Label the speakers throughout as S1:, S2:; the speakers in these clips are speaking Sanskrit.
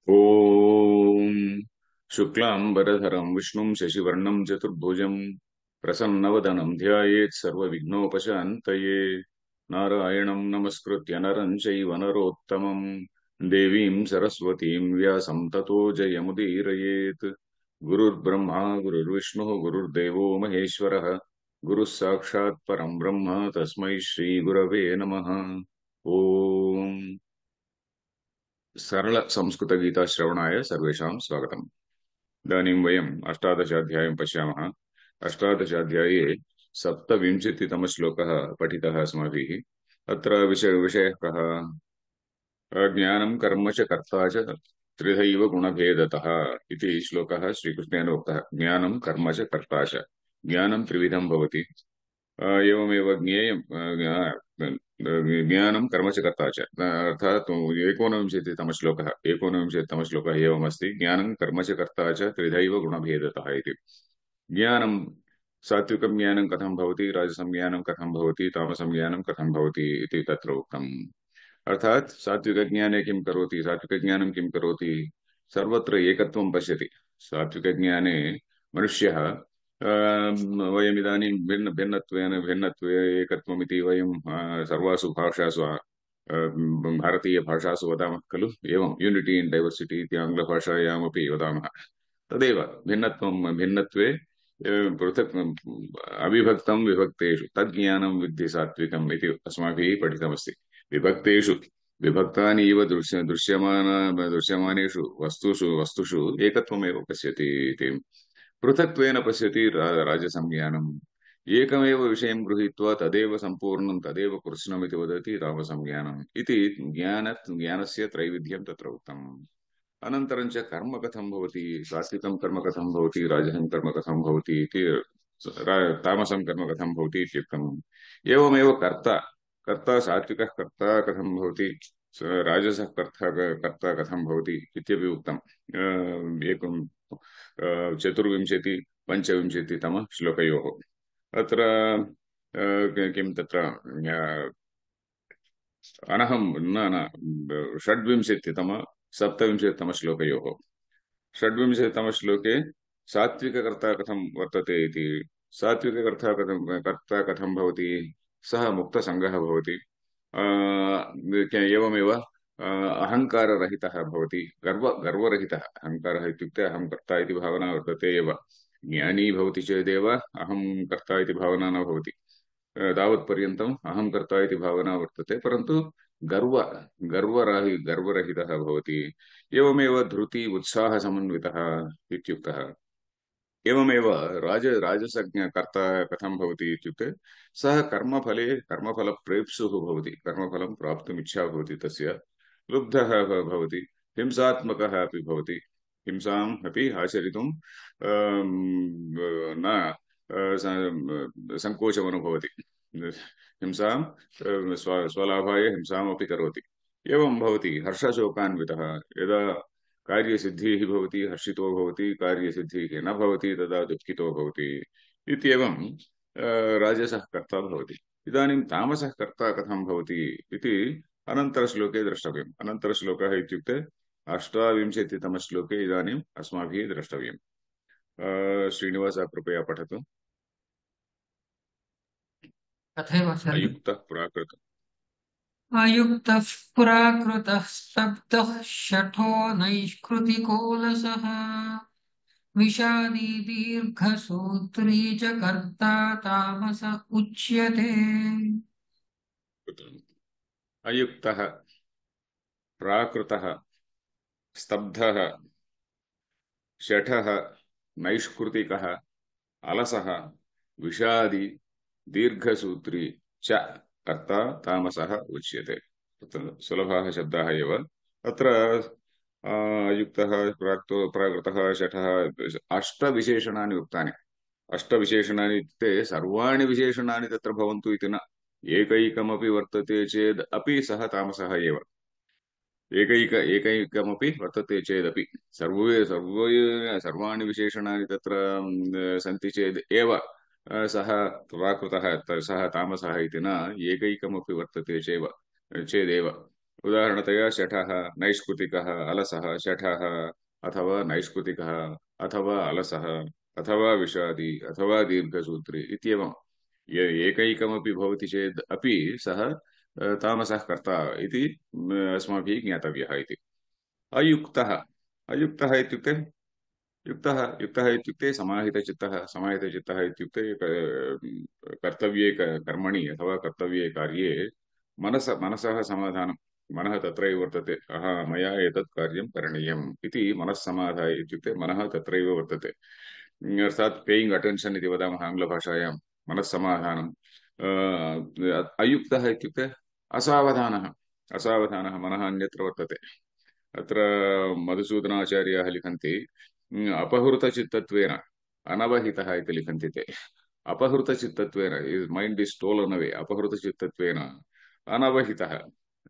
S1: ॐ शुक्लाम्बरधरं विष्णुं शशिवर्णं चतुर्भुजं प्रसन्नवदनं ध्यायेत् सर्वविघ्नोपशान्तये नारायणं नमस्कृत्य नरं चैव नरोत्तमं देवीं सरस्वतीं व्यासं ततो जयमुदीरयेत् गुरुर्ब्रह्मा गुरुर्विष्णुः गुरुर्देवो महेश्वरः गुरुः साक्षात् परं ब्रह्म तस्मै श्रीगुरवे नमः। ॐ सरल संस्कृतगीताश्रवणाय सर्वेषां स्वागतम्। इदानीं वयम् अष्टादशाध्यायं पश्यामः। अष्टादशाध्याये सप्तविंशतितमश्लोकः पठितः अस्माभिः। अत्र विषयः कः? ज्ञानं कर्म च कर्ता च त्रिधैव गुणभेदतः इति श्लोकः श्रीकृष्णेन उक्तः। ज्ञानं कर्म च कर्ता च, ज्ञानं त्रिविधं भवति। एवमेव ज्ञेयं ज्ञानं कर्म च कर्ता च, अर्थात् एकोनविंशतितमश्लोकः एवमस्ति। ज्ञानं कर्म च कर्ता च त्रिधैव गुणभेदतः इति। ज्ञानं सात्विकं ज्ञानं कथं भवति, राजसं ज्ञानं कथं भवति, तामसं ज्ञानं कथं भवति इति तत्र उक्तम्। अर्थात् सात्विकज्ञाने किं करोति, सात्विकज्ञानं किं करोति, सर्वत्र एकत्वं पश्यति। सात्विकज्ञाने मनुष्यः वयमिदानीं भिन्नत्वे एकत्वमिति वयं सर्वासु भाषासु भारतीयभाषासु वदामः खलु। एवं यूनिटी इन् डैवर्सिटी इति आङ्ग्लभाषायामपि वदामः। तदेव भिन्नत्वं भिन्नत्वे पृथक् अविभक्तं विभक्तेषु तज्ज्ञानं विद्धि सात्विकम् इति अस्माभिः पठितमस्ति। विभक्तेषु विभक्तानि इव दृश्यमानेषु वस्तुषु एकत्वमेव पश्यति इति। पृथक्त्वेन पश्यति राजसं ज्ञानम्। एकमेव विषयं गृहीत्वा तदेव सम्पूर्णं तदेव कृत्स्नमिति वदति तामसं ज्ञानम् इति। ज्ञानस्य त्रैविध्यं तत्र उक्तम्। अनन्तरं च कर्म कथं भवति, सात्विकं कर्म कथं भवति, राजसं कर्म कथं भवति इति, तामसं कर्म कथं भवति इत्युक्तम्। एवमेव कर्ता कर्ता सात्विकः कर्ता कथं भवति, राजसः कर्ता कथं भवति इत्यपि उक्तम्। एकं चतुर्विंशति पञ्चविंशतितमश्लोकयोः अत्र किं तत्र अनहं न न षड्विंशतितम सप्तविंशतितमश्लोकयोः षड्विंशतितमश्लोके सात्विककर्ता कथं वर्तते इति। सात्विककर्ता कथं भवति, सः मुक्तसङ्गः भवति। एवमेव अहङ्काररहितः भवति, गर्वरहितः। अहङ्कारः इत्युक्ते अहं कर्ता इति भावना वर्तते एव। ज्ञानी भवति चेदेव अहं कर्ता इति भावना न भवति। तावत्पर्यन्तम् अहं कर्ता इति भावना वर्तते, परन्तु गर्वरहितः भवति। एवमेव धृति उत्साहसमन्वितः इत्युक्तः। एवमेव राजसज्ञ कर्ता कथं भवति इत्युक्ते सः कर्मफलप्रेप्सुः भवति। कर्मफलं प्राप्तुम् इच्छा भवति तस्य, लुब्धः भवति, हिंसात्मकः अपि भवति। हिंसाम् अपि आचरितुं न सङ्कोचमनुभवति। हिंसां स्वलाभाय हिंसामपि करोति। एवं भवति हर्षशोकान्वितः। यदा कार्यसिद्धिः भवति हर्षितो भवति, कार्यसिद्धिः न भवति तदा दुःखितो भवति इत्येवं राजसः कर्ता भवति। इदानीं तामसः कर्ता कथं भवति इति अनन्तरश्लोके द्रष्टव्यम्। अनन्तरश्लोकः इत्युक्ते अष्टाविंशतितमश्लोके इदानीम् अस्माभिः द्रष्टव्यम्। श्रीनिवास कृपया पठतु।
S2: तथैव
S1: अयुक्तः प्राकृत
S2: अयुक्तः पुराकृतः स्तब्धः शठो नैष्कृतिकोलसः विषादी दीर्घसूत्री च कर्ता तामस उच्यते।
S1: अयुक्तः प्राकृतः स्तब्धः शठः नैष्कृतिकः अलसः विषादी दीर्घसूत्री च कर्ता तामसः उच्यते। सुलभाः शब्दाः एव। अत्र अयुक्तः प्राकृतः शठः अष्टविशेषणानि उक्तानि। अष्टविशेषणानि इत्युक्ते सर्वाणि विशेषणानि तत्र भवन्तु इति न। एकैकमपि वर्तते चेद् अपि सः तामसः एव। एकैकमपि वर्तते चेदपि सर्वाणि विशेषणानि तत्र सन्ति चेद् एव सः प्राकृतः, सः तामसः इति न। एकैकमपि वर्तते चेदेव उदाहरणतया शठः, नैष्कृतिकः, अलसः, शठः अथवा नैष्कृतिकः अथवा अलसः अथवा विषादी अथवा दीर्घसूत्री इत्येवं एकैकमपि भवति चेत् अपि सः तामसः कर्ता इति अस्माभिः ज्ञातव्यः इति। अयुक्तः, अयुक्तः इत्युक्ते युक्तः, युक्तः इत्युक्ते समाहितचित्तः, समाहितचित्तः इत्युक्ते कर्तव्ये कर्मणि अथवा कर्तव्ये कार्ये मनसः समाधानं, मनः तत्रैव वर्तते, मया एतत् कार्यं करणीयम् इति मनः समाधाय इत्युक्ते मनः तत्रैव वर्तते। अर्थात् पेयिङ्ग् अटेन्शन् इति वदामः आङ्ग्लभाषायां, मनः समाधानं। अयुक्तः इत्युक्ते असावधानः, असावधानः, मनः अन्यत्र वर्तते। अत्र मधुसूदनाचार्याः लिखन्ति अपहृतचित्तत्वेन अनवहितः इति लिखन्ति ते। अपहृतचित्तत्वेन मैण्ड् इस् स्टोलन् अवे, अपहृतचित्तत्वेन अनवहितः,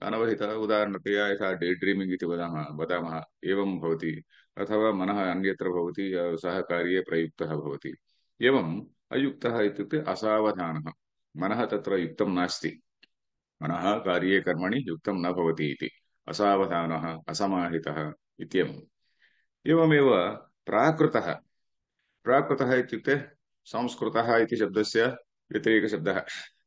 S1: अनवहितः उदाहरणतया यथा डे ड्रीमिङ्ग् इति वदामः एवं भवति, अथवा मनः अन्यत्र भवति, सः कार्ये प्रयुक्तः भवति। एवम् अयुक्तः इत्युक्ते असावधानः, मनः तत्र युक्तं नास्ति, मनः कार्ये कर्मणि युक्तं न भवति इति, असावधानः, असमाहितः इत्येवम्। एवमेव प्राकृतः, प्राकृतः इत्युक्ते संस्कृतः इति शब्दस्य व्यतिरेकशब्दः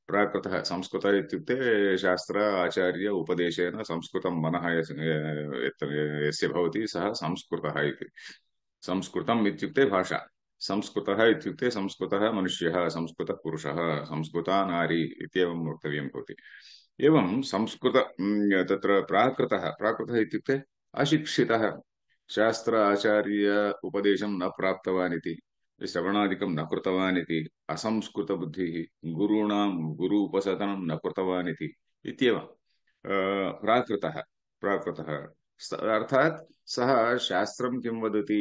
S1: प्राकृतः। संस्कृतः इत्युक्ते शास्त्र आचार्य उपदेशेन संस्कृतं मनः यस्य भवति सः संस्कृतः इति। संस्कृतम् इत्युक्ते भाषा, संस्कृतः इत्युक्ते संस्कृतः मनुष्यः, संस्कृतः पुरुषः, संस्कृता नारी इत्येवं वक्तव्यं भवति। एवं तत्र प्राकृतः, प्राकृतः इत्युक्ते अशिक्षितः, शास्त्र आचार्य उपदेशं न प्राप्तवान् इति, श्रवणादिकं न कृतवान् इति, असंस्कृतबुद्धिः, गुरूणां गुरु उपसदनं न कृतवान् इति इत्येवं प्राकृतः, प्राकृतः अर्थात् सः शास्त्रं किं वदति,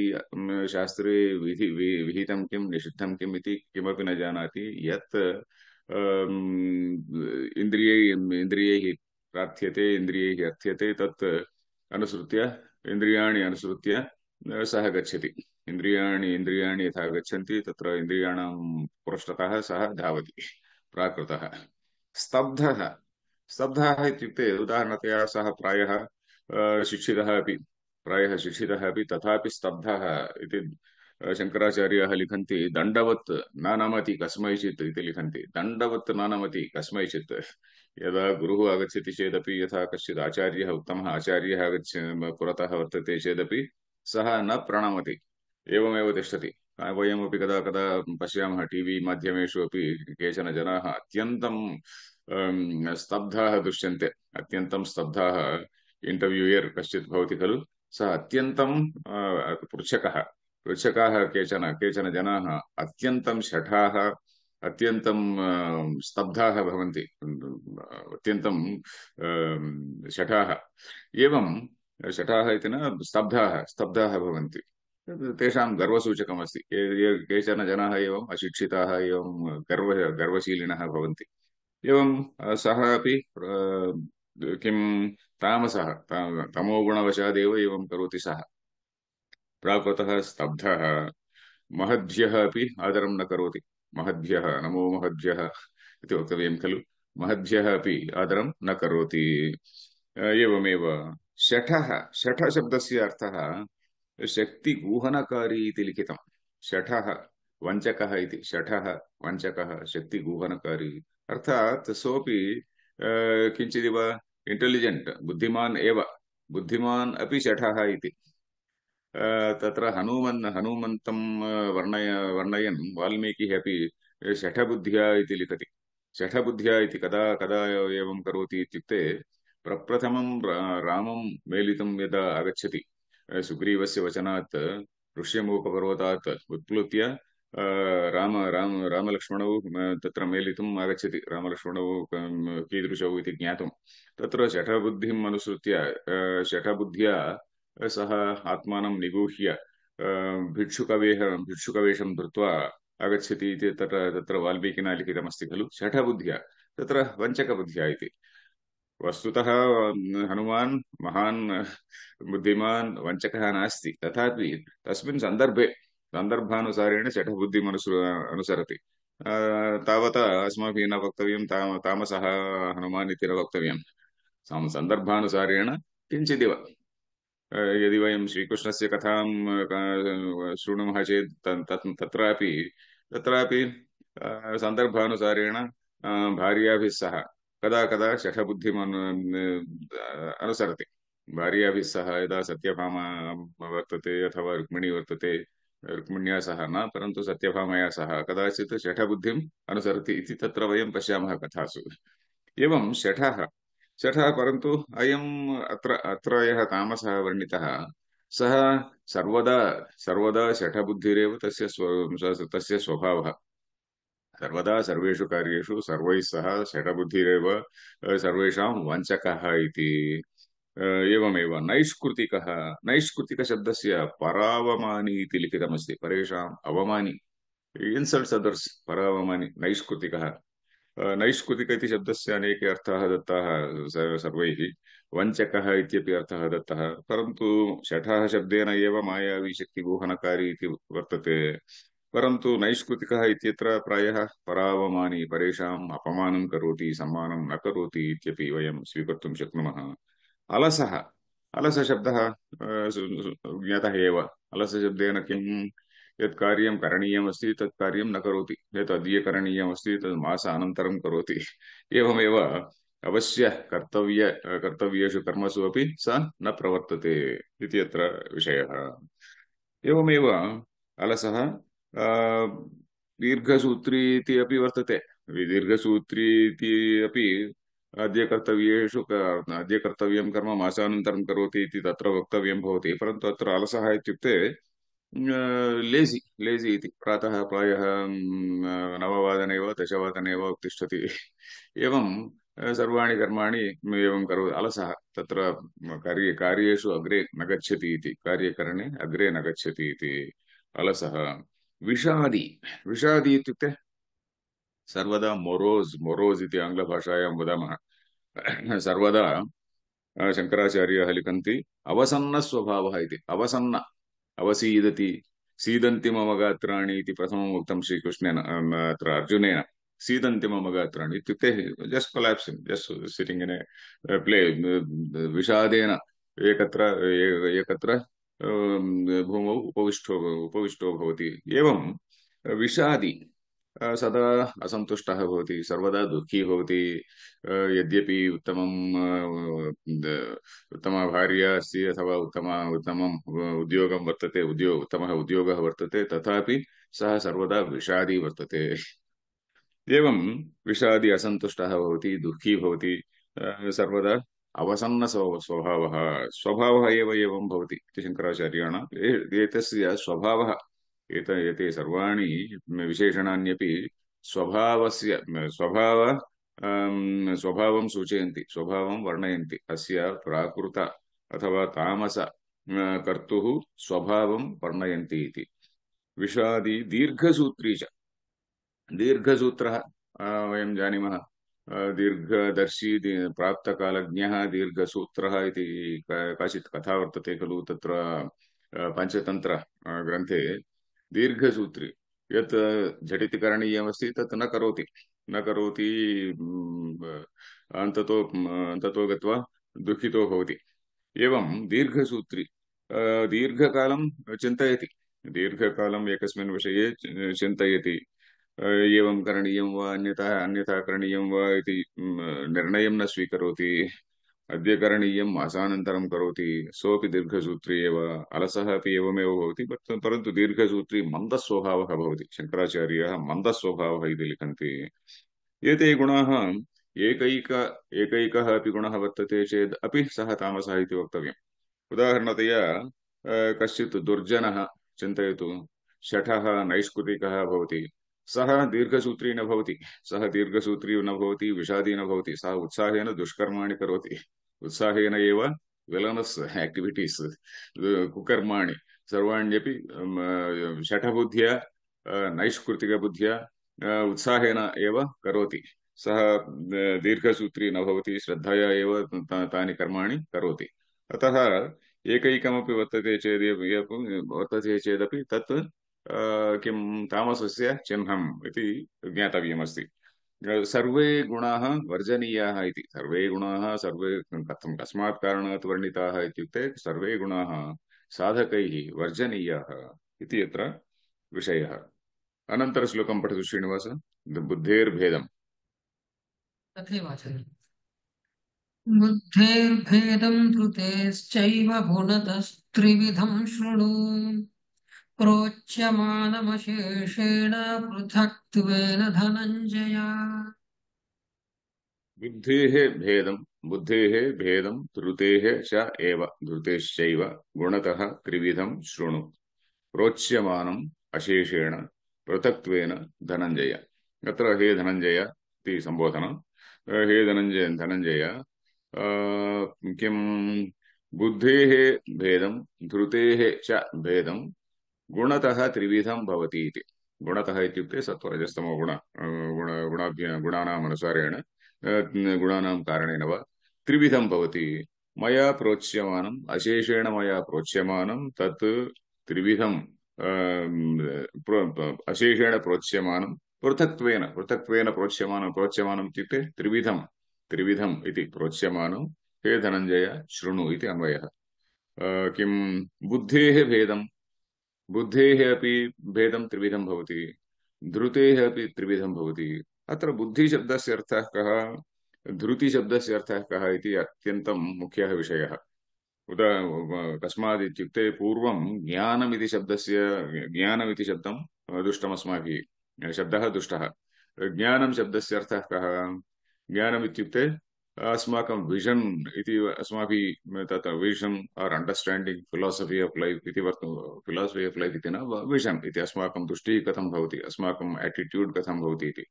S1: शास्त्रे विहितं किं निषिद्धं किम् इति किमपि न जानाति, यत् इन्द्रियैः प्रार्थ्यते, इन्द्रियैः अर्थ्यते, तत् अनुसृत्य, इन्द्रियाणि अनुसृत्य सः गच्छति। इन्द्रियाणि इन्द्रियाणि यथा गच्छन्ति तत्र इन्द्रियाणां पुरस्तात् सः धावति, प्राकृतः। स्तब्धः, स्तब्धः इत्युक्ते उदाहरणतया सः शिक्षितः अपि, प्रायः शिक्षितः अपि, तथापि स्तब्धः इति शङ्कराचार्याः लिखन्ति, दण्डवत् न नमति कस्मैचित् इति लिखन्ति। दण्डवत् न नमति कस्मैचित्, यदा गुरुः आगच्छति चेदपि, यथा कश्चित् आचार्यः, उत्तमः आचार्यः पुरतः वर्तते चेदपि सः न प्रणमति, एवमेव तिष्ठति। वयमपि कदा कदा पश्यामः टीवी माध्यमेषु अपि केचन जनाः अत्यन्तं स्तब्धाः दृश्यन्ते, अत्यन्तं स्तब्धाः। इंटरव्यूयर् कश्चित् भवति खलु, सः अत्यन्तं पृच्छकः, पृच्छकाः केचन केचन जनाः अत्यन्तं शठाः, अत्यन्तं स्तब्धाः भवन्ति, अत्यन्तं शठाः। एवं शठाः इति न, स्तब्धाः, स्तब्धाः भवन्ति। तेषां गर्वसूचकमस्ति। केचन जनाः एवम् अशिक्षिताः, एवं गर्वशीलिनः भवन्ति। एवं सः अपि किं तामसः, तमोगुणवशादेव एवं करोति सः। प्राकृतः स्तब्धः, महद्भ्यः अपि आदरं न करोति, महद्भ्यः नमो महद्भ्यः इति वक्तव्यं खलु, महद्भ्यः अपि आदरं न करोति। एवमेव शठः, शठशब्दस्य अर्थः शक्तिगूहनकारी इति लिखितं। शठः वञ्चकः इति, शठः वञ्चकः शक्तिगूहनकारी, अर्थात् सोऽपि किञ्चिदिव इंटेलिजेंट, बुद्धिमान् एव, बुद्धिमान् अपि शठः इति। तत्र हनुमन्तं वर्णयन् वाल्मीकिः अपि शठबुद्ध्या इति लिखति। शठबुद्ध्या इति कदा कदा एवं करोति इत्युक्ते, प्रप्रथमं रामं मेलितुं यदा आगच्छति, सुग्रीवस्य वचनात् ऋष्यमूकपर्वतात् उत्प्लुत्य रामलक्ष्मणौ तत्र मेलितुम् आगच्छति, रामलक्ष्मणौ कीदृशौ इति ज्ञातुं। तत्र शठबुद्धिम् अनुसृत्य, शठबुद्ध्या सः आत्मानं निगूह्य भिक्षुकवेषं धृत्वा आगच्छति इति तत्र तत्र वाल्मीकिना लिखितमस्ति खलु, शठबुद्ध्या, तत्र वञ्चकबुद्ध्या इति। वस्तुतः हनुमान् महान् बुद्धिमान् वञ्चकः नास्ति, तथापि तस्मिन् सन्दर्भे सन्दर्भानुसारेण शठबुद्धिम् अनुसरति। तावता अस्माभिः न वक्तव्यं तामसः हनुमान् इति न वक्तव्यं। सन्दर्भानुसारेण किञ्चिदिव यदि वयं श्रीकृष्णस्य कथां शृणुमः चेत् तत्रापि तत्रापि सन्दर्भानुसारेण भार्याभिः सह कदा कदा शठबुद्धिम् अनुसरति। भार्याभिः सह यदा सत्यभामा वर्तते अथवा रुक्मिणी वर्तते, रुक्मिण्या सह न परन्तु सत्यभामया सह कदाचित् शठबुद्धिम् अनुसरति इति तत्र वयं पश्यामः कथासु। एवं शठः शठः परन्तु अयम् अत्र अत्र यः तामसः वर्णितः सः सर्वदा सर्वदा शठबुद्धिरेव तस्य स्वभावः। सर्वदा सर्वेषु कार्येषु सर्वैः सह शठबुद्धिरेव सर्वेषां वञ्चकः इति। एवमेव नैष्कृतिकः, नैष्कृतिकशब्दस्य परावमानी इति लिखितमस्ति। परेषाम् अवमानी, इन्सल्ट्स् अदर्स्, परावमानी नैष्कृतिकः। नैष्कृतिक इति शब्दस्य अनेके अर्थाः दत्ताः सर्वैः। वञ्चकः इत्यपि अर्थः दत्तः, परन्तु शठः शब्देन एव मायावी शक्तिगोहनकारी इति वर्तते। परन्तु नैष्कृतिकः इत्यत्र प्रायः परावमानी, परेषाम् अपमानं करोति, सम्मानं न करोति इत्यपि वयं स्वीकर्तुं शक्नुमः। अलसः, अलसशब्दः ज्ञातः एव। अलसशब्देन किं, यत् कार्यं करणीयमस्ति तत् कार्यं न करोति, यत् अद्य करणीयमस्ति तत् मासानन्तरं करोति। एवमेव अवश्य कर्तव्येषु कर्मसु अपि स न प्रवर्तते इति अत्र विषयः। एवमेव अलसः दीर्घसूत्री इति अपि वर्तते। दीर्घसूत्री इति अपि अद्य कर्तव्यं कर्म मासानन्तरं करोति इति तत्र वक्तव्यं भवति, परन्तु अत्र अलसः इत्युक्ते लेजि लेजि इति। प्रातः प्रायः 9 वा 10 वा उत्तिष्ठति। एवं सर्वाणि कर्माणि एवं करोति। अलसः तत्र कार्येषु अग्रे न गच्छति इति, कार्यकरणे अग्रे न गच्छति इति अलसः। विषादी, विषादी इत्युक्ते सर्वदा मोरोस्, मोरोस् इति आङ्ग्लभाषायां वदामः। सर्वदा शङ्कराचार्याः लिखन्ति अवसन्नस्वभावः इति। अवसन्न, अवसीदति, सीदन्ति मम गात्राणि इति प्रथमम् उक्तं श्रीकृष्णेन अत्र अर्जुनेन। सीदन्ति मम गात्राणि इत्युक्ते just collapsing, just sitting in a play, विषादेन एकत्र एकत्र भूमौ उपविष्टो भवति। एवं विषादी सदा असन्तुष्टः भवति, सर्वदा दुःखी भवति। यद्यपि उत्तमा भार्या अस्ति अथवा उत्तमम् उद्योगं वर्तते, उत्तमः उद्योगः वर्तते, तथापि सः सर्वदा विषादी वर्तते। एवं विषादी असन्तुष्टः भवति, दुःखी भवति, सर्वदा अवसन्न स्वभावः। स्वभावः एव एवं भवति इति शङ्कराचार्याणाम्। एतस्य स्वभावः, एते सर्वाणि विशेषणान्यपि स्वभावस्य स्वभावं सूचयन्ति, स्वभावं वर्णयन्ति। अस्य प्राकृत अथवा तामस कर्तुः स्वभावं वर्णयन्ति इति। विषादी, दीर्घसूत्री च। दीर्घसूत्रः वयं जानीमः, दीर्घदर्शी प्राप्तकालज्ञः दीर्घसूत्रः इति काचित् कथा वर्तते खलु। तत्र पञ्चतन्त्र ग्रन्थे दीर्घसूत्री यत् झटिति करणीयमस्ति तत् न करोति, अन्ततो गत्वा दुःखितो भवति। एवं दीर्घसूत्री दीर्घकालं चिन्तयति, दीर्घकालम् एकस्मिन् विषये चिन्तयति। एवं करणीयं वा अन्यथा अन्यथा करणीयं वा इति निर्णयं न स्वीकरोति। अद्य करणीयं मासानन्तरं करोति। सोऽपि दीर्घसूत्री एव। अलसः अपि एवमेव भवति, परन्तु दीर्घसूत्री मन्दस्वभावः भवति। शङ्कराचार्याः मन्दस्वभावः इति लिखन्ति। एते गुणाः एकैकः अपि गुणः वर्तते चेत् अपि सः तामसः इति वक्तव्यम्। उदाहरणतया कश्चित् दुर्जनः चिन्तयतु, शठः नैष्कृतिकः भवति, सः दीर्घसूत्री न भवति, सः दीर्घसूत्री न भवति, विषादी न भवति, सः उत्साहेन दुष्कर्माणि करोति, उत्साहेन एव विलनस् एक्टिविटीस्, कुकर्माणि सर्वाण्यपि शठबुद्ध्या नैष्कृतिकबुद्ध्या उत्साहेन एव करोति। सः दीर्घसूत्री न भवति, श्रद्धया एव तानि कर्माणि करोति। अतः एकैकमपि वर्तते चेदपि तत् किं तामसस्य चिह्नम् इति ज्ञातव्यमस्ति। सर्वे गुणाः वर्जनीयाः इति। सर्वे गुणाः सर्वे कथं कस्मात् कारणात् वर्णिताः इत्युक्ते सर्वे गुणाः साधकैः वर्जनीयाः इति यत्र विषयः। अनन्तरश्लोकं पठतु श्रीनिवास। बुद्धेर्भेदम्।
S2: तथैव आचार्य। बुद्धेर्भेदं धृतेश्चैव गुणतस्त्रिविधं शृणु प्रोच्यमानमशेषेण पृथक्त्वेन धनञ्जय।
S1: बुद्धेः भेदं, बुद्धेः भेदं धृतेः च एव, धृतेश्चैव गुणतः त्रिविधं शृणु प्रोच्यमानम् अशेषेण पृथक्त्वेन धनञ्जय। अत्र हे धनञ्जय इति सम्बोधनं। हे धनञ्जय किं बुद्धेः भेदं धृतेः च भेदं गुणतः त्रिविधं भवति इति। गुणतः इत्युक्ते सत्त्वरजस्तमो गुणानाम् अनुसारेण गुणानां कारणेन वा त्रिविधं भवति। मया प्रोच्यमानम् अशेषेण मया प्रोच्यमानं तत् त्रिविधं अशेषेण प्रोच्यमानं पृथक्त्वेन पृथक्त्वेन प्रोच्यमानम् इत्युक्ते त्रिविधं त्रिविधम् इति प्रोच्यमानं। हे धनञ्जय शृणु इति अन्वयः। किं बुद्धेः भेदं, बुद्धेः अपि भेदं त्रिविधं भवति, धृतेः अपि त्रिविधं भवति। अत्र बुद्धिशब्दस्य अर्थः कः, धृतिशब्दस्य अर्थः कः इति अत्यन्तं मुख्यः विषयः। कस्मात् इत्युक्ते पूर्वं ज्ञानमिति शब्दस्य, ज्ञानमिति शब्दं दुष्टमस्माभिः, शब्दः दुष्टः। ज्ञानं शब्दस्य अर्थः कः, ज्ञानम् इत्युक्ते अस्माकं विजन् इति अस्माभिः तत् vision are understanding philosophy of life इति फिलासफी आफ् लैफ् इति न, विजन् इति अस्माकं दृष्टिः कथं भवति, अस्माकं एटिट्यूड् कथं भवति इति।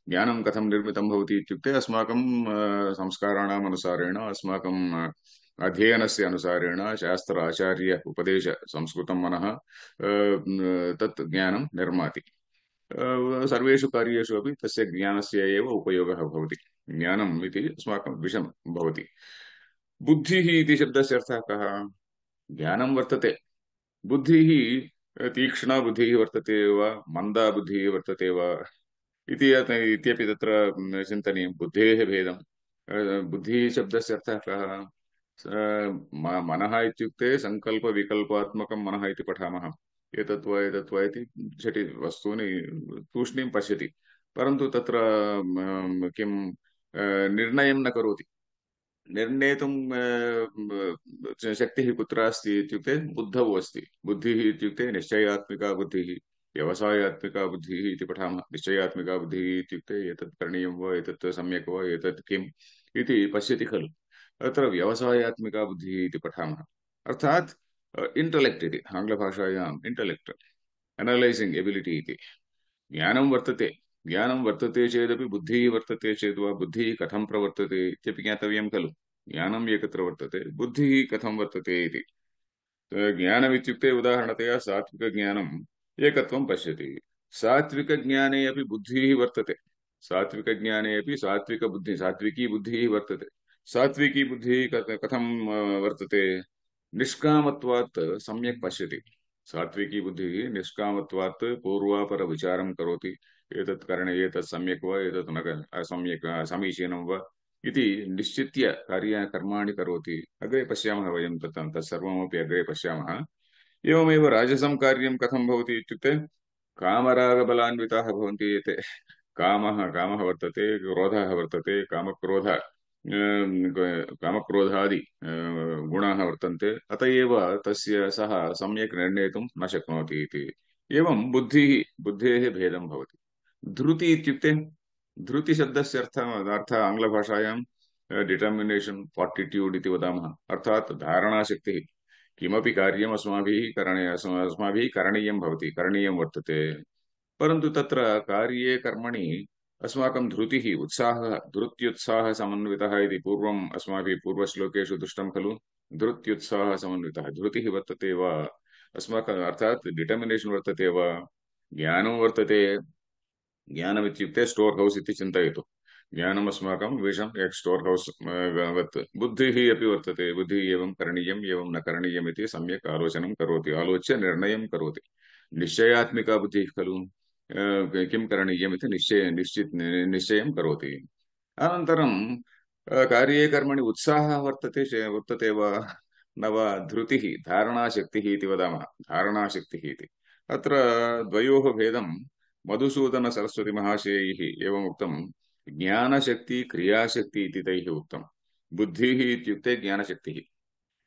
S1: ज्ञानं कथं निर्मितं भवति इत्युक्ते अस्माकं संस्काराणाम् अनुसारेण, अस्माकं अध्ययनस्य अनुसारेण, शास्त्र आचार्य उपदेश संस्कृतं मनः तत् ज्ञानं निर्माति। सर्वेषु कार्येषु अपि तस्य ज्ञानस्य एव उपयोगः भवति। ज्ञानम् इति अस्माकं विषयं भवति। बुद्धिः इति शब्दस्य अर्थः कः, ज्ञानं वर्तते, बुद्धिः तीक्ष्णा बुद्धिः वर्तते वा मन्दा बुद्धिः वर्तते वा इत्यपि तत्र चिन्तनीयं। बुद्धेः भेदं, बुद्धिः शब्दस्य अर्थः कः, मनः इत्युक्ते सङ्कल्पविकल्पात्मकं मनः इति पठामः। एतत् वा एतत् वा इति झटि वस्तूनि तूष्णीं पश्यति, परन्तु तत्र किं निर्णयं न करोति। निर्णेतुं शक्तिः कुत्र अस्ति इत्युक्ते बुद्धौ अस्ति। बुद्धिः इत्युक्ते निश्चयात्मिका बुद्धिः, व्यवसायात्मिका बुद्धिः इति पठामः। निश्चयात्मिका बुद्धिः इत्युक्ते एतत् करणीयं वा, एतत् सम्यक् वा, एतत् किम् इति पश्यति खलु। अत्र व्यवसायात्मिका बुद्धिः इति पठामः। अर्थात् इंटेलेक्ट् इति आङ्ग्लभाषायाम् इंटेलेक्ट्, अनलैसिंग एबिलिटी इति। ज्ञानं वर्तते, ज्ञानं वर्तते चेदपि बुद्धिः वर्तते चेत् वा बुद्धिः कथं प्रवर्तते इत्यपि ज्ञातव्यं खलु। ज्ञानम् एकत्र वर्तते, बुद्धिः कथं वर्तते इति। ज्ञानमित्युक्ते उदाहरणतया सात्विकज्ञानम् एकत्वं पश्यति। सात्विकज्ञाने अपि बुद्धिः वर्तते, सात्विकज्ञाने अपि सात्विकबुद्धिः, सात्विकी बुद्धिः वर्तते। सात्विकी बुद्धिः कथं वर्तते, निष्कामत्वात् सम्यक् पश्यति। सात्विकी बुद्धिः निष्कामत्वात् पूर्वापर विचारं करोति। एतत् करणे एतत् सम्यक् वा, एतत् न सम्यक् समीचीनं वा इति निश्चित्य कर्माणि करोति। अग्रे पश्यामः वयं तत्सर्वमपि अग्रे पश्यामः। एवमेव राजसं कार्यं कथं भवति इत्युक्ते कामरागबलान्विताः भवन्ति एते। कामः वर्तते, क्रोधः वर्तते, कामक्रोधादि गुणाः वर्तन्ते। अत एव तस्य सः सम्यक् निर्णेतुं न शक्नोति इति। एवं बुद्धेः भेदं भवति। धृति इत्युक्ते, धृतिशब्दस्य अर्थः आङ्ग्लभाषायां डिटर्मिनेशन्, फार्टिट्यूड् इति वदामः। अर्थात् धारणाशक्तिः। किमपि कार्यम् अस्माभिः करणीयं भवति, करणीयं वर्तते, परन्तु तत्र कार्ये कर्मणि अस्माकं धृतिः, उत्साहः, धृत्युत्साहः समन्वितः इति पूर्वम् अस्माभिः पूर्वश्लोकेषु दृष्टं खलु। धृत्युत्साहः समन्वितः, धृतिः वर्तते वा अस्माकम्, अर्थात् डिटर्मिनेशन् वर्तते वा, ज्ञानं वर्तते। ज्ञानमित्युक्ते स्टोर् हौस् इति चिन्तयतु। ज्ञानम् अस्माकं विषम् एक् स्टोर् हौस् वत्। बुद्धिः अपि वर्तते, बुद्धिः एवं करणीयम् एवं न करणीयम् इति सम्यक् आलोचनं करोति, आलोच्य निर्णयं करोति। निश्चयात्मिका बुद्धिः खलु। किं करणीयमिति निश्चयं करोति। अनन्तरं कार्ये कर्मणि उत्साहः वर्तते वा न वा धृतिः धारणाशक्तिः इति वदामः। धारणाशक्तिः इति अत्र द्वयोः भेदं मधुसूदनसरस्वतीमहाशयैः एवम् उक्तं। ज्ञानशक्ति क्रियाशक्ति इति तैः उक्तं। बुद्धिः इत्युक्ते ज्ञानशक्तिः,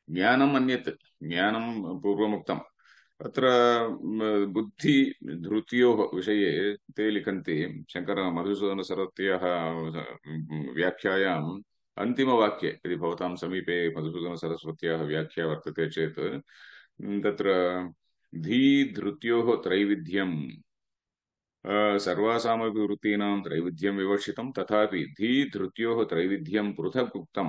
S1: ज्ञानम् अन्यत्। ज्ञानं पूर्वमुक्तम्। अत्र बुद्धि धृत्योः विषये ते लिखन्ति। शङ्कर मधुसूदनसरस्वत्याः व्याख्यायाम् अन्तिमवाक्ये, यदि भवतां समीपे मधुसूदनसरस्वत्याः व्याख्या वर्तते चेत् तत्र धीधृत्योः त्रैविध्यम् सर्वासामपि वृत्तीनां त्रैविध्यं विवक्षितं, तथापि धीधृत्योः त्रैविध्यं पृथक् उक्तं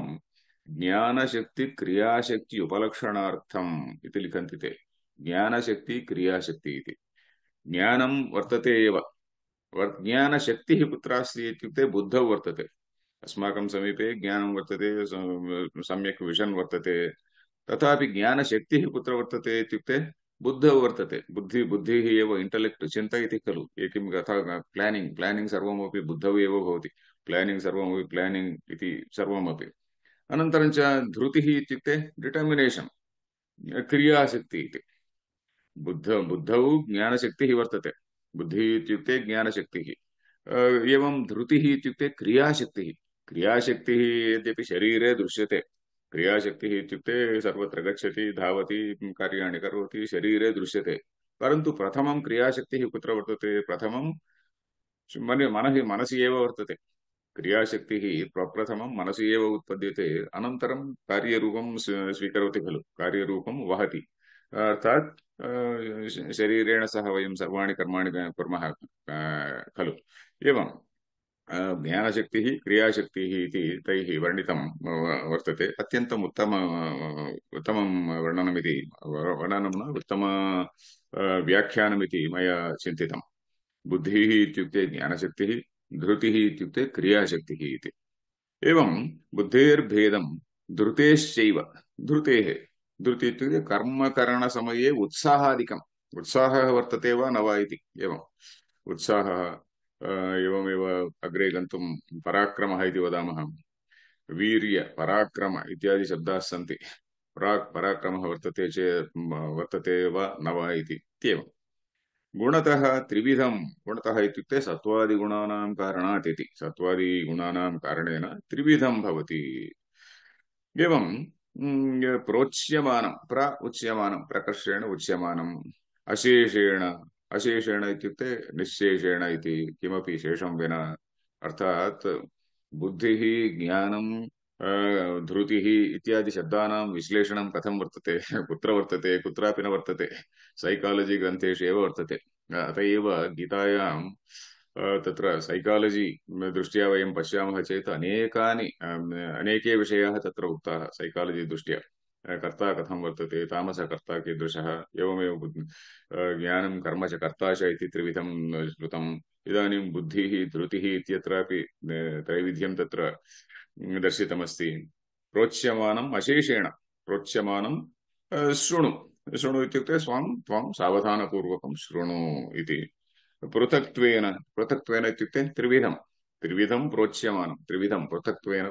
S1: ज्ञानशक्ति क्रियाशक्ति उपलक्षणार्थम् इति लिखन्ति ते। ज्ञानशक्ति क्रियाशक्ति इति ज्ञानं वर्तते एव। ज्ञानशक्तिः कुत्र अस्ति इत्युक्ते बुद्धौ वर्तते। अस्माकं समीपे ज्ञानं वर्तते, सम्यक् विषन् वर्तते, तथापि ज्ञानशक्तिः कुत्र वर्तते इत्युक्ते बुद्धौ वर्तते। बुद्धिः एव इंटेलेक्ट् चिन्तयति खलु। किं कथा प्लानिङ्ग् सर्वमपि बुद्धौ एव भवति। प्लानिङ्ग् सर्वमपि प्लानिङ्ग् इति सर्वमपि। अनन्तरं च धृतिः इत्युक्ते डिटर्मिनेशन्, क्रियाशक्ति इति। बुद्धौ ज्ञानशक्तिः वर्तते। बुद्धिः इत्युक्ते ज्ञानशक्तिः। एवं धृतिः इत्युक्ते क्रियाशक्तिः। क्रियाशक्तिः यद्यपि शरीरे दृश्यते, क्रियाशक्तिः इत्युक्ते सर्वत्र गच्छति, धावति, कार्याणि करोति, शरीरे दृश्यते। परन्तु प्रथमं क्रियाशक्तिः कुत्र वर्तते? प्रथमं मनसि एव वर्तते। क्रियाशक्तिः प्रप्रथमं मनसि एव उत्पद्यते, अनन्तरं कार्यरूपं स्वीकरोति खलु, कार्यरूपं वहति। अर्थात् शरीरेण सह वयं सर्वाणि कर्माणि कुर्मः खलु। एवं ज्ञानशक्तिः क्रियाशक्तिः इति तैः वर्णितं वर्तते। अत्यन्तम् उत्तमं वर्णनं न उत्तम व्याख्यानमिति मया चिन्तितं। बुद्धिः इत्युक्ते ज्ञानशक्तिः, धृतिः इत्युक्ते क्रियाशक्तिः इति। एवं बुद्धेर्भेदं धृतेश्चैव। धृतेः, धृति इत्युक्ते कर्मकरणसमये उत्साहादिकम्। उत्साहः वर्तते वा न वा इति। एवम् उत्साहः, एवमेव अग्रे गन्तुं पराक्रमः इति वदामः। वीर्य पराक्रम इत्यादि शब्दाः सन्ति। पराक्रमः वर्तते वा न वा इति इत्येवम्। गुणतः त्रिविधं। गुणतः इत्युक्ते सत्त्वादिगुणानां कारणात् इति। सत्त्वादिगुणानां कारणेन त्रिविधं भवति। एवं प्रोच्यमानं, उच्यमानं, प्रकर्षेण उच्यमानम्, अशेषेण। अशेषेण इत्युक्ते निश्शेषेण इति, किमपि शेषं विना। अर्थात् बुद्धिः, ज्ञानं, धृतिः इत्यादि शब्दानां विश्लेषणं कथं वर्तते, कुत्र वर्तते, कुत्रापि न वर्तते, सैकालजि ग्रन्थेषु एव वर्तते। अत एव गीतायां तत्र सैकालजि दृष्ट्या वयं पश्यामः चेत् अनेके विषयाः तत्र उक्ताः सैकालजि दृष्ट्या। कर्ता कथं वर्तते, तामसः कर्ता कीदृशः, एवमेव ज्ञानं कर्म च कर्ता च इति त्रिविधं श्रुतम्। इदानीं बुद्धिः धृतिः इत्यत्रापि त्रैविध्यं तत्र दर्शितमस्ति। प्रोच्यमानम् अशेषेण। प्रोच्यमानं शृणु। शृणु इत्युक्ते त्वं सावधानपूर्वकं शृणु इति। पृथक्त्वेन इत्युक्ते त्रिविधं। त्रिविधं प्रोच्यमानं, त्रिविधं पृथक्त्वेन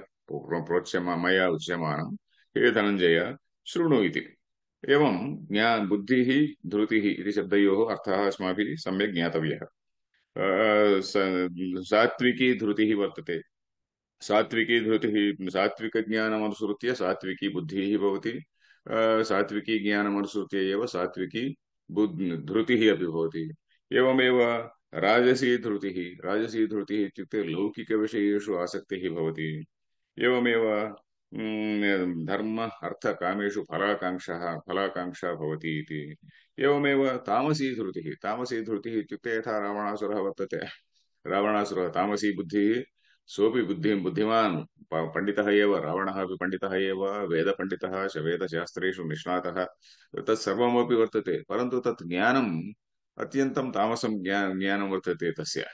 S1: मया उच्यमानं हे धनञ्जय शृणु इति। एवं बुद्धिः धृतिः इति शब्दयोः अर्थः अस्माभिः सम्यक् ज्ञातव्यः। सात्विकी धृतिः वर्तते। सात्विकी धृतिः, सात्विकज्ञानमनुसृत्य सात्विकी बुद्धिः भवति। सात्विकी ज्ञानमनुसृत्य एव सात्विकी धृतिः अपि भवति। एवमेव राजसी धृतिः। राजसी धृतिः इत्युक्ते लौकिकविषयेषु आसक्तिः भवति। एवमेव धर्म अर्थ कामेषु फलाकांक्षा भवति इति। एवमेव तामसी धृतिः। तामसी धृतिः इत्युक्ते यथा रावणासुरः वर्तते। रावणासुरः तामसी बुद्धिः। सोऽपि बुद्धिमान् पण्डितः एव। रावणः अपि पण्डितः एव, वेदपण्डितः, वेदशास्त्रेषु निष्णातः, तत्सर्वमपि वर्तते। परन्तु तत् ज्ञानम् अत्यन्तं तामसं ज्ञानं वर्तते तस्य।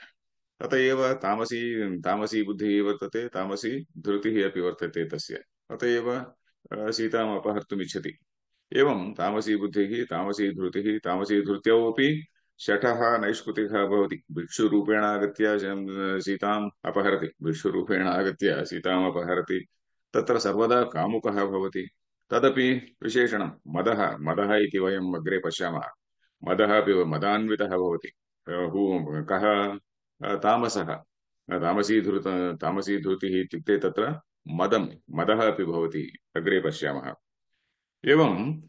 S1: अत एव तामसी बुद्धिः वर्तते, तामसी धृतिः अपि वर्तते तस्य। अत एव सीताम् अपहर्तुम् इच्छति। एवं तामसी बुद्धिः, तामसी धृतिः, तामसी धृत्यौ अपि शठः नैष्कृतिकः भवति। भिक्षुरूपेण आगत्य सीताम् अपहरति, भिक्षुरूपेण आगत्य सीताम् अपहरति। तत्र सर्वदा कामुकः भवति। तदपि विशेषणं मदः। मदः इति वयम् अग्रे पश्यामः। मदः अपि मदान्वितः भवति। कः? तामसः। तामसीधृत तामसीधृतिः इत्युक्ते तत्र मदः अपि भवति। अग्रे पश्यामः। एवं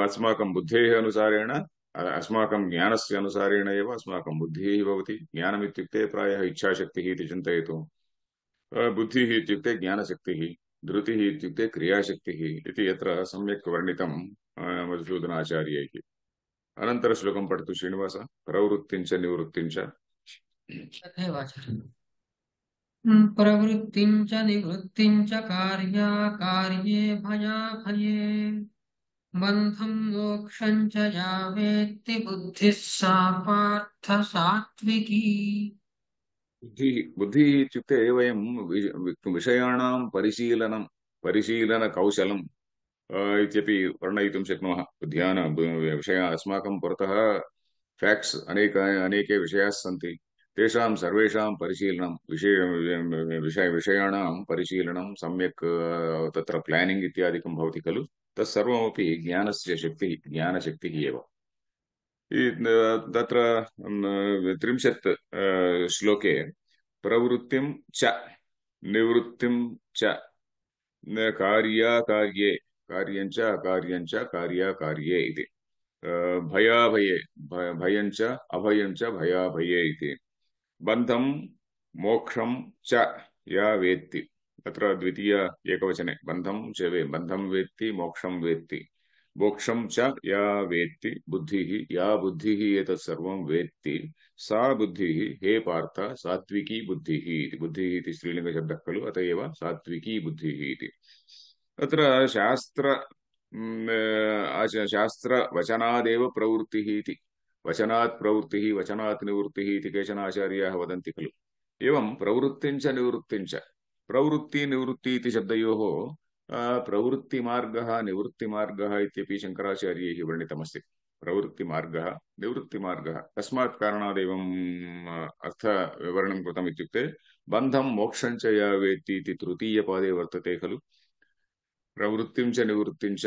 S1: अस्माकं बुद्धेः अनुसारेण, अस्माकं ज्ञानस्य अनुसारेण एव अस्माकं बुद्धिः भवति। ज्ञानमित्युक्ते प्रायः इच्छाशक्तिः इति चिन्तयतु। बुद्धिः इत्युक्ते ज्ञानशक्तिः, धृतिः इत्युक्ते क्रियाशक्तिः इति यत्र सम्यक् वर्णितं मधुसूदनाचार्यैः। अनन्तरश्लोकं पठतु श्रीनिवास। प्रवृत्तिञ्च निवृत्तिञ्च।
S2: तथैव आचार्य। प्रवृत्तिं च निवृत्तिं च कार्याकार्ये भयाभये बन्धं मोक्षं च या वेत्ति बुद्धिः सा पार्थ सात्विकी।
S1: बुद्धिः इत्युक्ते वयं विषयाणां परिशीलनकौशलम् इत्यपि वर्णयितुं शक्नुमः। विषय अस्माकं पुरतः फैक्ट्स् अनेके विषयाः सन्ति। तेषां सर्वेषां परिशीलनं, विषयाणां परिशीलनं सम्यक् तत्र प्लानिङ्ग् इत्यादिकं भवति खलु। तत्सर्वमपि ज्ञानशक्तिः एव। तत्र 30 श्लोके प्रवृत्तिं च निवृत्तिं च कार्याकार्ये, कार्यञ्च अकार्यञ्च कार्याकार्ये इति। भयाभये, भयञ्च अभयञ्च भयाभये इति। बन्धं मोक्षं च या वेत्ति। तत्र द्वितीय एकवचने बन्धं वेत्ति मोक्षं वेत्ति। मोक्षं च या वेत्ति बुद्धिः, या बुद्धिः एतत् सर्वं वेत्ति सा बुद्धिः हे पार्थ सात्विकी बुद्धिः इति। बुद्धिः इति स्त्रीलिङ्गशब्दः खलु, अत एव सात्विकी बुद्धिः इति। तत्र शास्त्रवचनादेव प्रवृत्तिः इति। वचनात् प्रवृत्तिः वचनात् निवृत्तिः इति केचन आचार्याः वदन्ति खलु। एवं प्रवृत्तिञ्च निवृत्तिञ्च। प्रवृत्ति निवृत्ति इति शब्दयोः प्रवृत्तिमार्गः निवृत्तिमार्गः इत्यपि शङ्कराचार्यैः वर्णितमस्ति। प्रवृत्तिमार्गः निवृत्तिमार्गः कस्मात् कारणादेवम् अर्थविवरणं कृतम् इत्युक्ते बन्धं मोक्षं च या वेत्ति इति तृतीयपादे वर्तते खलु। प्रवृत्तिं च निवृत्तिं च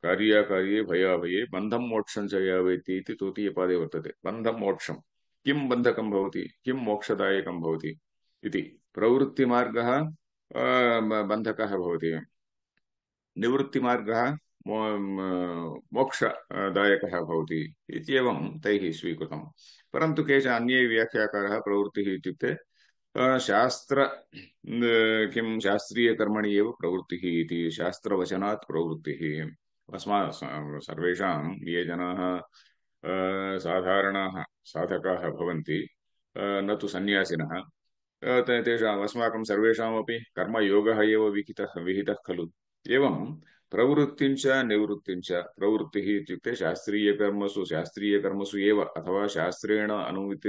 S1: कार्याकार्ये भयाभये बन्धं मोक्षं च या वेत्ति इति तृतीयपादे वर्तते। बन्धं मोक्षं किं बन्धकं भवति, किं मोक्षदायकं भवति इति। प्रवृत्तिमार्गः बन्धकः भवति, निवृत्तिमार्गः मोक्षदायकः भवति इत्येवं तैः स्वीकृतं। परन्तु केचन अन्ये व्याख्याकारः प्रवृत्तिः इत्युक्ते शास्त्र किं शास्त्रीयकर्मणि एव प्रवृत्तिः इति। शास्त्रवचनात् प्रवृत्तिः। सर्वेषां ये जनाः साधारणाः साधकाः भवन्ति, न तु सन्यासिनः, तेषाम् अस्माकं सर्वेषामपि कर्मयोगः एव विहितः खलु। एवं प्रवृत्तिञ्च निवृत्तिञ्च। प्रवृत्तिः इत्युक्ते शास्त्रीयकर्मसु एव अथवा शास्त्रेण अनुमिति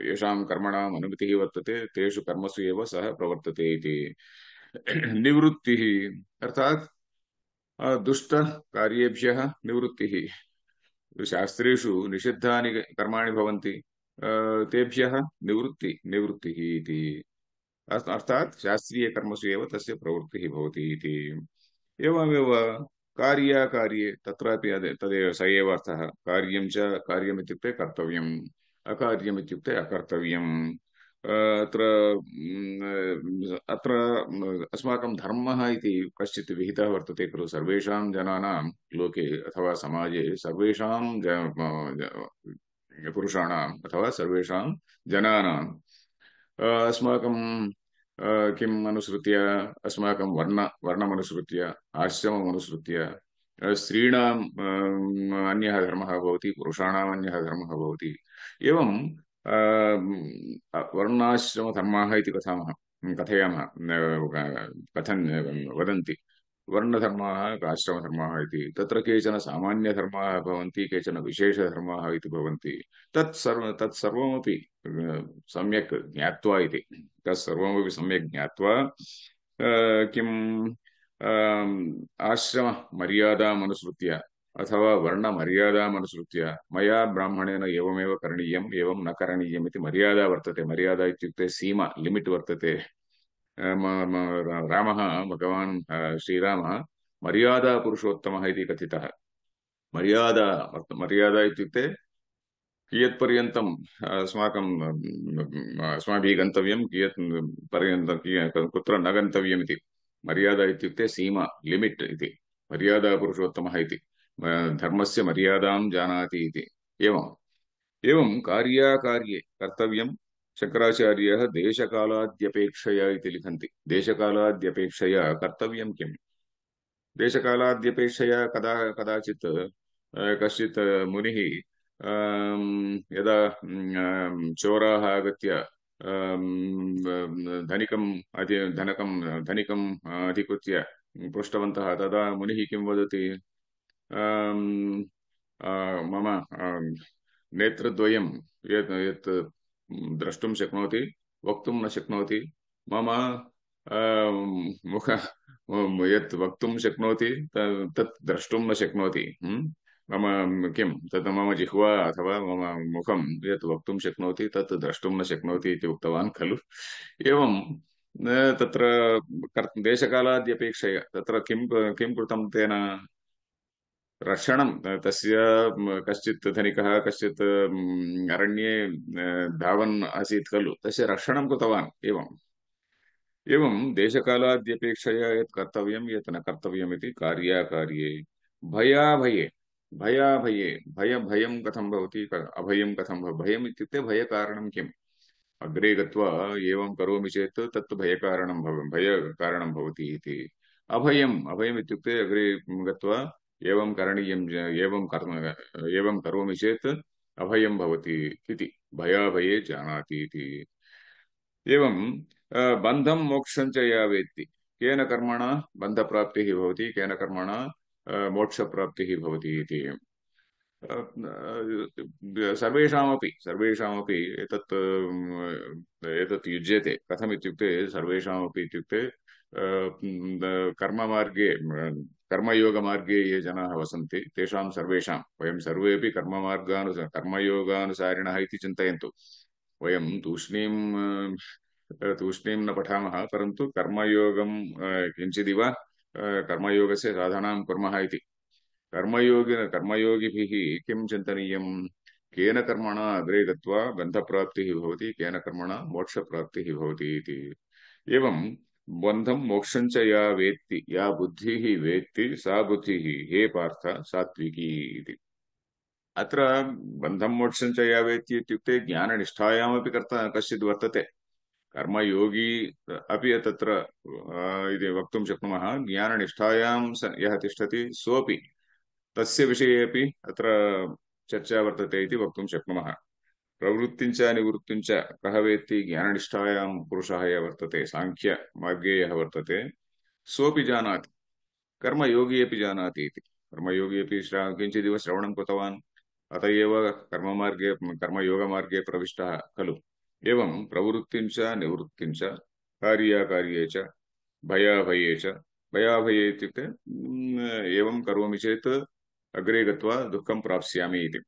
S1: येषां कर्मणाम् अनुमतिः वर्तते तेषु कर्मसु एव सः प्रवर्तते इति। निवृत्तिः अर्थात् दुष्टकार्येभ्यः निवृत्तिः। शास्त्रेषु निषिद्धानि कर्माणि भवन्ति, तेभ्यः निवृत्तिः इति। अर्थात् शास्त्रीयकर्मसु एव तस्य प्रवृत्तिः भवति इति। एवमेव कार्याकार्ये तत्रापि तदेव स एव अर्थः। कार्यमित्युक्ते कर्तव्यम्, अकार्यमित्युक्ते अकर्तव्यम्। अत्र अस्माकं धर्मः इति कश्चित् विहितः वर्तते खलु। सर्वेषां जनानां लोके अथवा समाजे सर्वेषां पुरुषाणाम् अथवा सर्वेषां जनानाम् अस्माकं किम् अनुसृत्य, अस्माकं वर्णमनुसृत्य, आश्रममनुसृत्य स्त्रीणाम् अन्यः धर्मः भवति, पुरुषाणाम् अन्यः धर्मः भवति। एवं वर्णाश्रमधर्माः इति कथयामः, कथन् वदन्ति। वर्णधर्माः आश्रमधर्माः इति। तत्र केचन सामान्यधर्माः भवन्ति, केचन विशेषधर्माः इति भवन्ति। तत्सर्वमपि सम्यक् ज्ञात्वा इति। तत्सर्वमपि सम्यक् ज्ञात्वा किम् आश्रममर्यादाम् अनुसृत्य अथवा वर्णमर्यादामनुसृत्य मया ब्राह्मणेन एवमेव करणीयम् एवं न करणीयम् इति मर्यादा वर्तते। मर्यादा इत्युक्ते सीमा, लिमिट् वर्तते। रामः, भगवान् श्रीरामः मर्यादा पुरुषोत्तमः इति कथितः। मर्यादा मर्यादा इत्युक्ते कियत्पर्यन्तम् अस्माभिः गन्तव्यं, कियत् पर्यन्तं कुत्र न गन्तव्यम् इति। मर्यादा इत्युक्ते सीमा, लिमिट् इति। मर्यादा पुरुषोत्तमः इति, धर्मस्य मर्यादां जानाति इति। एवम् एवं कार्याकार्ये कर्तव्यं। शङ्कराचार्यः देशकालाद्यपेक्षया इति लिखन्ति। देशकालाद्यपेक्षया कर्तव्यं किम्? देशकालाद्यपेक्षया कदा कदाचित् कश्चित् मुनिः यदा चोराः आगत्य धनिकम् अधिकृत्य पृष्टवन्तः, तदा मुनिः किं वदति? अम्, मम नेत्रद्वयं यत् यत् द्रष्टुं शक्नोति, वक्तुं न शक्नोति। मम मुख यत् वक्तुं शक्नोति तत् द्रष्टुं न शक्नोति। मम किं तत् मम जिह्वा अथवा मम मुखं यत् वक्तुं शक्नोति तत् द्रष्टुं न शक्नोति इति उक्तवान् खलु। एवं तत्र देशकालाद्यपेक्षया तत्र किं किं कृतं तेन? रक्षणं तस्य। कश्चित् धनिकः कश्चित् अरण्ये धावन् आसीत् खलु, तस्य रक्षणं कृतवान्। एवम् एवं देशकालाद्यपेक्षया यत् कर्तव्यं यत् न कर्तव्यम् इति कार्याकार्ये। भयाभये भयाभये भयं कथं भवति, अभयं कथं भवति? भयम् इत्युक्ते भयकारणं किम्? अग्रे गत्वा एवं करोमि चेत् तत् भयकारणं भवति इति। अभयम् इत्युक्ते अग्रे गत्वा एवं करणीयम्, एवं करोमि चेत् अभयं भवति इति। भयाभये जानाति इति। एवं बन्धं मोक्षं च या वेत्ति, केन कर्मणा बन्धप्राप्तिः भवति, केन कर्मणा मोक्षप्राप्तिः भवति इति। सर्वेषामपि एतत् युज्यते। कथमित्युक्ते सर्वेषामपि इत्युक्ते कर्ममार्गे कर्मयोगमार्गे ये जनाः वसन्ति तेषां सर्वेषां, वयं सर्वेपि कर्मयोगानुसारिणः इति चिन्तयन्तु। वयं तूष्णीं न पठामः, परन्तु कर्मयोगं किञ्चिदिव कर्मयोगस्य साधनां कुर्मः इति। कर्मयोगिभिः किं चिन्तनीयं? केन कर्मणा अग्रे गत्वा बन्धप्राप्तिः भवति, केन कर्मणा मोक्षप्राप्तिः भवति इति। एवं बन्धं मोक्षं च या वेत्ति, या बुद्धिः वेत्ति सा बुद्धिः हे पार्थ सात्विकी इति। अत्र बन्धं मोक्षं च या वेत्ति इत्युक्ते ज्ञाननिष्ठायामपि कश्चित् वर्तते। कर्मयोगी अपि तत्र इति वक्तुं शक्नुमः। ज्ञाननिष्ठायां यः तिष्ठति सोऽपि तस्य विषये अपि अत्र चर्चा वर्तते इति वक्तुं शक्नुमः। प्रवृत्तिञ्च निवृत्तिञ्च कः वेत्ति? ज्ञाननिष्ठायां पुरुषः यः वर्तते, साङ्ख्यमार्गे यः वर्तते, सोऽपि जानाति। कर्मयोगी अपि जानाति इति। कर्मयोगी अपि किञ्चिदिव श्रवणं कृतवान्, अत एव कर्मयोगमार्गे प्रविष्टः खलु। एवं प्रवृत्तिञ्च निवृत्तिञ्च कार्याकार्ये च भयाभये च। भयाभये इत्युक्ते एवं करोमि चेत् अग्रे गत्वा दुःखं प्राप्स्यामि इति।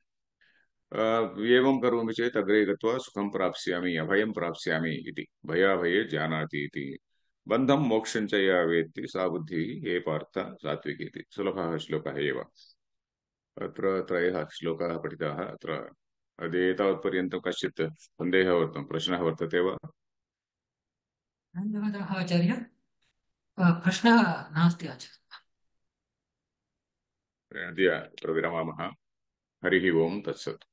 S1: एवं करोमि चेत् अग्रे गत्वा सुखं प्राप्स्यामि, अभयं प्राप्स्यामि इति। भयाभये जानाति इति। बन्धं मोक्षं च या वेत्ति सा बुद्धिः हे पार्थ सात्विकी इति। सुलभः श्लोकः एव। अत्र त्रयः श्लोकाः पठिताः। अत्र एतावत्पर्यन्तं कश्चित् सन्देहः प्रश्नः वर्तते वा?
S2: धन्यवादः आचार्य। प्रश्नः नास्ति आचार्य।
S1: अद्य अत्र विरमामः। हरिः ओम् तत्सत्।